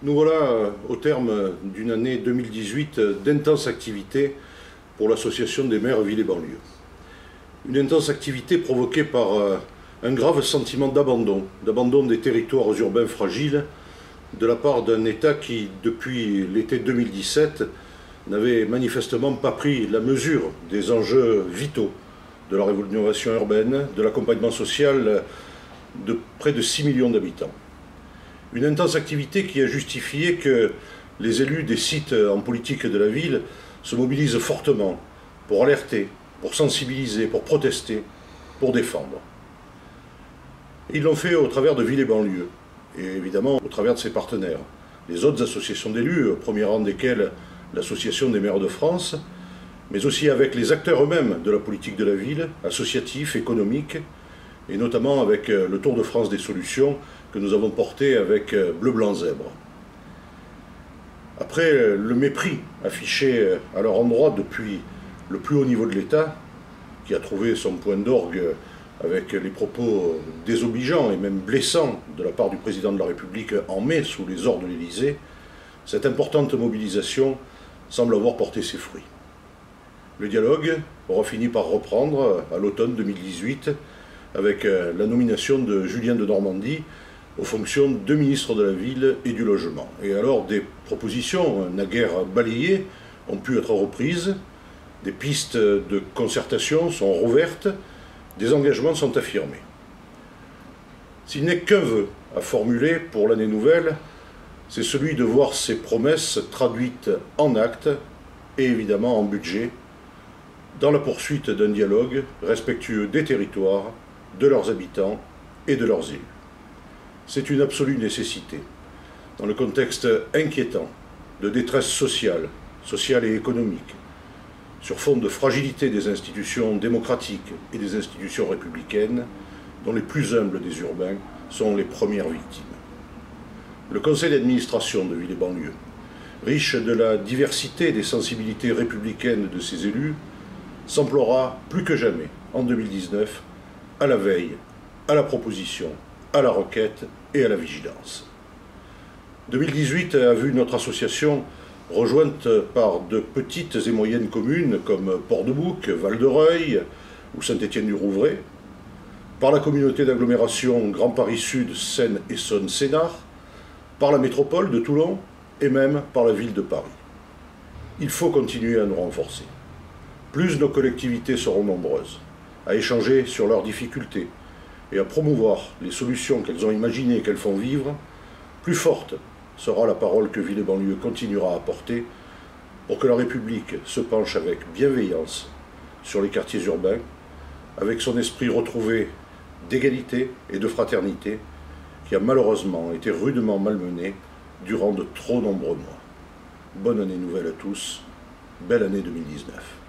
Nous voilà au terme d'une année 2018 d'intense activité pour l'Association des maires Ville et banlieue. Une intense activité provoquée par un grave sentiment d'abandon des territoires urbains fragiles de la part d'un État qui, depuis l'été 2017, n'avait manifestement pas pris la mesure des enjeux vitaux de la rénovation urbaine, de l'accompagnement social de près de 6 millions d'habitants. Une intense activité qui a justifié que les élus des sites en politique de la ville se mobilisent fortement pour alerter, pour sensibiliser, pour protester, pour défendre. Ils l'ont fait au travers de Ville et banlieue, et évidemment au travers de ses partenaires, les autres associations d'élus, au premier rang desquelles l'Association des maires de France, mais aussi avec les acteurs eux-mêmes de la politique de la ville, associatifs, économiques, et notamment avec le Tour de France des solutions que nous avons porté avec Bleu Blanc Zèbre. Après le mépris affiché à leur endroit depuis le plus haut niveau de l'État, qui a trouvé son point d'orgue avec les propos désobligeants et même blessants de la part du président de la République en mai sous les ors de l'Élysée, cette importante mobilisation semble avoir porté ses fruits. Le dialogue aura fini par reprendre à l'automne 2018 avec la nomination de Julien Denormandie aux fonctions de ministre de la Ville et du Logement. Et alors des propositions naguère balayées ont pu être reprises, des pistes de concertation sont rouvertes, des engagements sont affirmés. S'il n'est qu'un vœu à formuler pour l'année nouvelle, c'est celui de voir ces promesses traduites en actes et évidemment en budget, dans la poursuite d'un dialogue respectueux des territoires, de leurs habitants et de leurs élus. C'est une absolue nécessité. Dans le contexte inquiétant de détresse sociale et économique, sur fond de fragilité des institutions démocratiques et des institutions républicaines, dont les plus humbles des urbains sont les premières victimes. Le conseil d'administration de Ville et banlieue, riche de la diversité des sensibilités républicaines de ses élus, s'emploiera plus que jamais en 2019 à la veille, à la proposition, à la requête et à la vigilance. 2018 a vu notre association rejointe par de petites et moyennes communes comme Port-de-Bouc, Val-de-Reuil ou Saint-Étienne-du-Rouvray, par la communauté d'agglomération Grand Paris Sud, Seine et Saône-Sénart, par la métropole de Toulon et même par la ville de Paris. Il faut continuer à nous renforcer. Plus nos collectivités seront nombreuses, à échanger sur leurs difficultés et à promouvoir les solutions qu'elles ont imaginées et qu'elles font vivre, plus forte sera la parole que Ville et banlieue continuera à porter pour que la République se penche avec bienveillance sur les quartiers urbains, avec son esprit retrouvé d'égalité et de fraternité qui a malheureusement été rudement malmené durant de trop nombreux mois. Bonne année nouvelle à tous, belle année 2019.